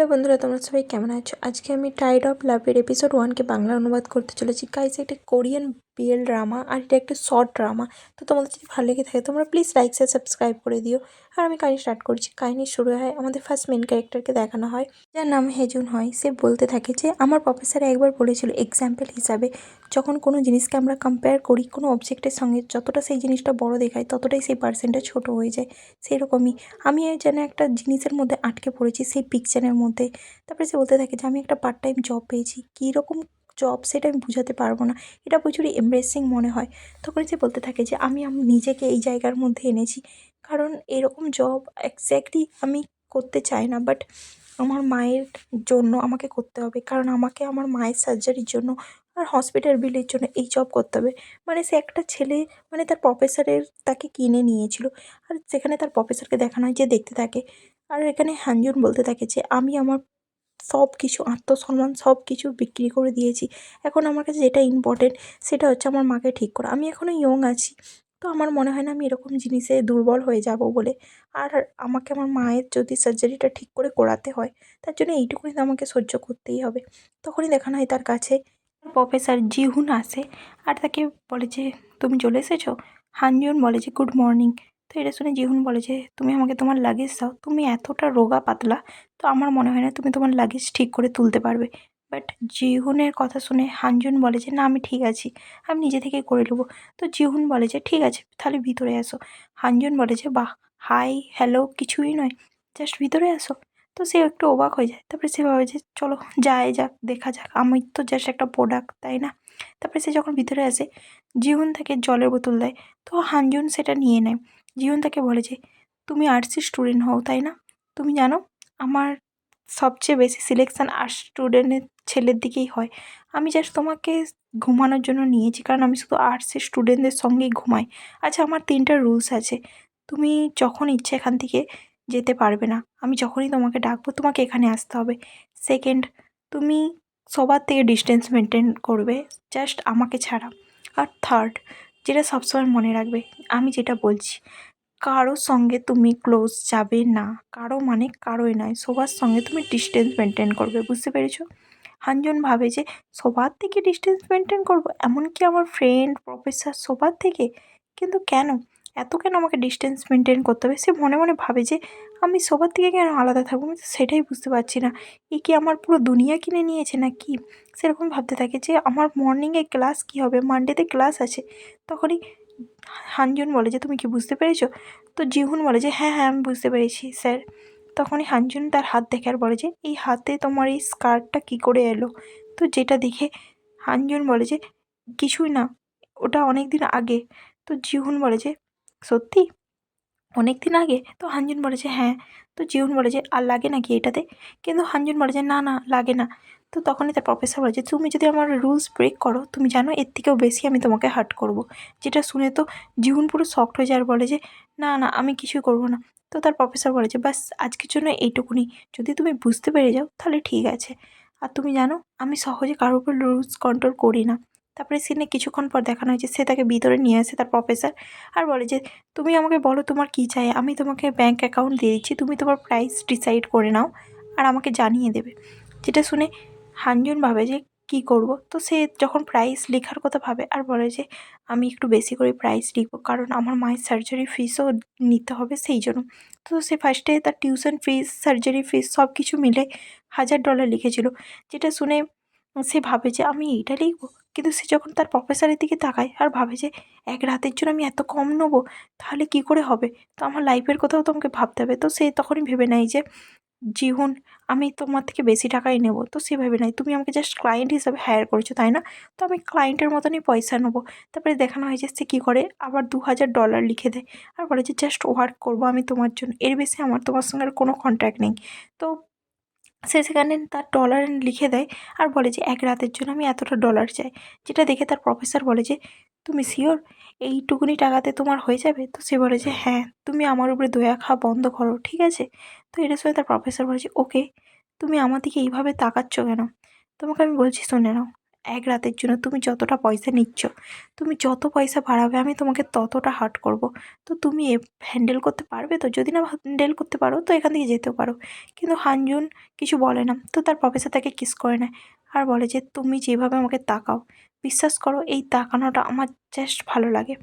Hello বন্ধুরা, তোমরা সবাই কেমন আছো? আজকে আমি টাইড অফ লাভের এপিসোড 1কে বাংলা অনুবাদ করতে চলেছি। গাইস, এটা কোরিয়ান বিএল ড্রামা আর এটা একটা শর্ট ড্রামা। তো তোমাদের যদি ভালো লেগে থাকে তোমরা প্লিজ লাইক শেয়ার সাবস্ক্রাইব করে দিও। আর আমি কাহিনী স্টার্ট করছি। কাহিনী শুরু হয়, আমাদের ফার্স্ট মেন ক্যারেক্টারকে দেখানো হয়, যার নাম হেজুন হয়। সে বলতে থাকে যে আমার প্রফেসর একবার বলেছিল এক্সাম্পল হিসাবে, যখন কোনো জিনিসকে আমরা কম্পেয়ার করি কোনো অবজেক্টের সঙ্গে, যতটা সেই জিনিসটা বড় দেখায় ততটাই সেই পার্সেন্টটা ছোট হয়ে যায়। সেরকমই আমি যেন একটা জিনিসের মধ্যে আটকে পড়েছি, সেই পিকচারের মধ্যে। তারপরে সে বলতে থাকে যে আমি একটা পার্ট টাইম জব পেয়েছি, কীরকম জব সেটা আমি বুঝাতে পারবো না, এটা প্রচুরই এমব্রেসিং মনে হয়। তখন সে বলতে থাকে যে আমি নিজেকে এই জায়গার মধ্যে এনেছি, কারণ এরকম জব এক্স্যাক্টলি আমি করতে চাই না, বাট আমার মায়ের জন্য আমাকে করতে হবে, কারণ আমাকে আমার মায়ের সার্জারির জন্য আর হসপিটাল বিলের জন্য এই জব করতে হবে। মানে সে একটা ছেলে, মানে তার প্রফেসরের তাকে কিনে নিয়েছিল। আর সেখানে তার প্রফেসরকে দেখানো হয় যে দেখতে থাকে। আর এখানে হানজুন বলতে থাকে যে আমি আমার সব কিছু আত্মসম্মান সব কিছু বিক্রি করে দিয়েছি। এখন আমার কাছে যেটা ইম্পর্টেন্ট সেটা হচ্ছে আমার মাকে ঠিক করা। আমি এখনও ইয়ং আছি, তো আমার মনে হয় না আমি এরকম জিনিসে দুর্বল হয়ে যাব বলে। আর আমাকে আমার মায়ের যদি সার্জারিটা ঠিক করে করাতে হয়, তার জন্য এইটুকুনি তো আমাকে সহ্য করতেই হবে। তখনই দেখানো হয় তার কাছে প্রফেসর জিহুন আসে আর তাকে বলে যে তুমি চলে এসেছো। হানজুন বলে যে গুড মর্নিং। তো এটা শুনে জিহুন বলে যে তুমি আমাকে তোমার লাগেজ দাও, তুমি এতটা রোগা পাতলা, তো আমার মনে হয় না তুমি তোমার লাগেজ ঠিক করে তুলতে পারবে। বাট জিহুনের কথা শুনে হানজুন বলে যে না, আমি ঠিক আছি, আমি নিজে থেকেই করে নেবো। তো জিহুন বলে যে ঠিক আছে তাহলে ভিতরে আসো। হানজুন বলে যে বাহ, হাই হ্যালো কিছুই নয়, জাস্ট ভিতরে আসো। তো সে একটু অবাক হয়ে যায়। তারপরে সে ভাবে যে চলো যাই যাক, দেখা যাক, আমি তো জাস্ট একটা প্রোডাক্ট, তাই না? তারপরে সে যখন ভিতরে আসে, জিহুন তাকে জলের বোতল দেয়। তো হানজুন সেটা নিয়ে নেয়। জিহুন তাকে বলে যে তুমি আর্টসের স্টুডেন্ট হও, তাই না? তুমি জানো আমার সবচেয়ে বেশি সিলেকশান আর্টস স্টুডেন্টের ছেলের দিকেই হয়। আমি জাস্ট তোমাকে ঘুমানোর জন্য নিয়েছি, কারণ আমি শুধু আর্টসের স্টুডেন্টদের সঙ্গেই ঘুমাই। আচ্ছা, আমার 3টা রুলস আছে। তুমি যখন ইচ্ছে এখান থেকে যেতে পারবে না, আমি যখনই তোমাকে ডাকবো তোমাকে এখানে আসতে হবে। সেকেন্ড, তুমি সবার থেকে ডিস্টেন্স মেনটেন করবে, জাস্ট আমাকে ছাড়া। আর থার্ড, যেটা সবসময় মনে রাখবে, আমি যেটা বলছি, কারোর সঙ্গে তুমি ক্লোজ যাবে না। কারো মানে কারোই নয়, সবার সঙ্গে তুমি ডিস্টেন্স মেনটেন করবে, বুঝতে পেরেছো? হানজুন ভাবে যে সবার থেকে ডিস্টেন্স মেনটেন করবো, এমনকি আমার ফ্রেন্ড প্রফেসর সবার থেকে? কিন্তু কেন, এত কেন আমাকে ডিস্টেন্স মেনটেন করতে হবে? সে মনে মনে ভাবে যে আমি সবার থেকে কেন আলাদা থাকবো, আমি তো সেটাই বুঝতে পারছি না। এ কি আমার পুরো দুনিয়া কিনে নিয়েছে না কি? সেরকম ভাবতে থাকে যে আমার মর্নিংয়ে ক্লাস কী হবে, মানডেতে ক্লাস আছে। তখনই হানজুন বলে যে তুমি কি বুঝতে পেরেছো? তো জিহুন বলে যে হ্যাঁ হ্যাঁ, আমি বুঝতে পেরেছি স্যার। তখনই হানজুন তার হাত দেখে আর বলে যে এই হাতে তোমার এই স্কার্টটা কী করে এলো? তো যেটা দেখে হানজুন বলে যে কিছুই না, ওটা অনেক দিন আগে। তো জিহুন বলে যে সত্যি অনেক দিন আগে? তো হানজুন বলে যে হ্যাঁ। তো জিহুন বলে যে আর লাগে নাকি এটাতে? কিন্তু হানজুন বলে যে না না, লাগে না। তো তখনই তার প্রফেসর বলে যে তুমি যদি আমার রুলস ব্রেক করো, তুমি জানো এর থেকেও বেশি আমি তোমাকে হার্ট করব। যেটা শুনে তো জিহুন পুরো শকড হয়ে যায় আর বলে যে না না, আমি কিছুই করব না। তো তার প্রফেসর বলে যে ব্যাস আজকের জন্য এইটুকুনি, যদি তুমি বুঝতে পেরে যাও তাহলে ঠিক আছে। আর তুমি জানো আমি সহজে কারোর উপর রুলস কন্ট্রোল করি না। তারপরে সিনে কিছুক্ষণ পর দেখানো হয়েছে সে তাকে ভিতরে নিয়ে আসে তার প্রফেসর, আর বলে যে তুমি আমাকে বলো তোমার কী চাই, আমি তোমাকে ব্যাঙ্ক অ্যাকাউন্ট দিয়ে দিচ্ছি, তুমি তোমার প্রাইস ডিসাইড করে নাও আর আমাকে জানিয়ে দেবে। যেটা শুনে হানজুন ভাবে যে কী করব। তো সে যখন প্রাইস লেখার কথা ভাবে আর বলে যে আমি একটু বেশি করে প্রাইস লিখবো, কারণ আমার মায়ের সার্জারি ফিসও নিতে হবে সেই জন্য। তো সে ফার্স্টে তার টিউশন ফিস, সার্জারি ফিস সব কিছু মিলে $1000 লিখেছিল। যেটা শুনে সে ভাবে যে আমি এইটা লিখবো, কিন্তু সে যখন তার প্রফেসরের দিকে তাকায় আর ভাবে যে এক রাতের জন্য আমি এত কম নেবো, তাহলে কী করে হবে? তো আমার লাইফের কথাও তো আমাকে ভাবতে হবে। তো সে তখনই ভেবে নেয় যে জিহুন, আমি তোমার থেকে বেশি টাকাই নেবো। তো সে ভেবে নেয় তুমি আমাকে জাস্ট ক্লায়েন্ট হিসাবে হায়ার করেছো, তাই না? তো আমি ক্লায়েন্টের মতনই পয়সা নেবো। তারপরে দেখানো হয় যে সে কী করে, আবার $2000 লিখে দেয় আর বলে যে জাস্ট ওয়ার্ক করবো আমি তোমার জন্য, এর বেশি আমার তোমার সঙ্গে আর কোনো কন্ট্যাক্ট নেই। তো সে সেখানে তার ডলার লিখে দেয় আর বলে যে এক রাতের জন্য আমি এতটা ডলার চাই। যেটা দেখে তার প্রফেসর বলে যে তুমি শিওর এইটুকুনি টাকাতে তোমার হয়ে যাবে? তো সে বলে যে হ্যাঁ, তুমি আমার উপরে দয়া খাওয়া বন্ধ করো, ঠিক আছে? তো এটা শুনে তার প্রফেসর বলে যে ওকে, তুমি আমার দিকে এইভাবে তাকাচ্ছ কেন? তোমাকে আমি বলছি শুনে নাও, এক রাতের জন্য তুমি যতটা পয়সা নিচ্ছ, তুমি যত পয়সা বাড়াবে আমি তোমাকে ততটা হার্ট করব। তো তুমি হ্যান্ডেল করতে পারবে তো? যদি না হ্যান্ডেল করতে পারো তো এখান থেকে যেতেও পারো। কিন্তু হানজুন কিছু বলে না। তো তার প্রফেসর তাকে কিস করে নেয় আর বলে যে তুমি যেভাবে আমাকে তাকাও, বিশ্বাস করো এই তাকানোটা আমার জাস্ট ভালো লাগে।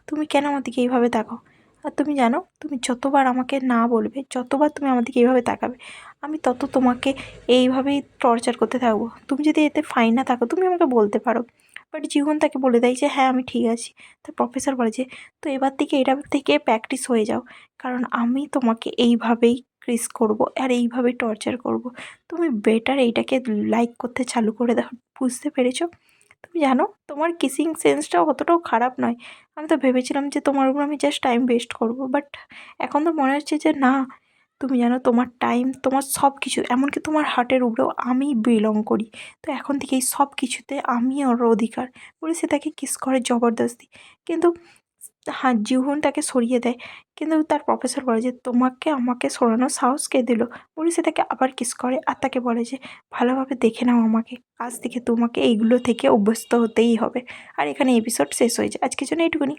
তুমি কেন আমার দিকে এইভাবে তাকাও? আর তুমি জানো, তুমি যতবার আমাকে না বলবে, যতবার তুমি আমার দিকে এইভাবে তাকাবে, আমি তত তোমাকে এইভাবেই টর্চার করতে থাকবো। তুমি যদি এতে ফাইন না থাকো তুমি আমাকে বলতে পারো। বাট জীবন তাকে বলে দেয় যে হ্যাঁ আমি ঠিক আছি। তো প্রফেসর বলে যে তো এবার থেকে এটা থেকে প্র্যাকটিস হয়ে যাও, কারণ আমি তোমাকে এইভাবেই ক্রিস করব আর এইভাবেই টর্চার করব। তুমি বেটার এইটাকে লাইক করতে চালু করে দাও। বুঝতে পেরেছো? তুমি জানো তোমার কিসিং সেন্সটাও অতটাও খারাপ নয়। আমি তো ভেবেছিলাম যে তোমার উপর আমি জাস্ট টাইম ওয়েস্ট করবো, বাট এখন তো মনে হচ্ছে যে না, তুমি জানো তোমার টাইম, তোমার সব কিছু, এমনকি তোমার হার্টের উপরেও আমি বিলং করি। তো এখন থেকে এই সব কিছুতে আমি ওর অধিকার বলে সে তাকে কিস করে জবরদস্তি। কিন্তু হ্যাঁ, জিউহন তাকে সরিয়ে দেয়। কিন্তু তার প্রফেসর বলে যে তোমাকে আমাকে সরানোর সাহস কে দিল? বলে সে তাকে আবার কিস করে আর তাকে বলে যে ভালোভাবে দেখে নাও আমাকে, আজ থেকে তোমাকে এইগুলো থেকে অভ্যস্ত হতেই হবে। আর এখানে এপিসোড শেষ হয়ে যায়। আজকের জন্য এইটুকুনি।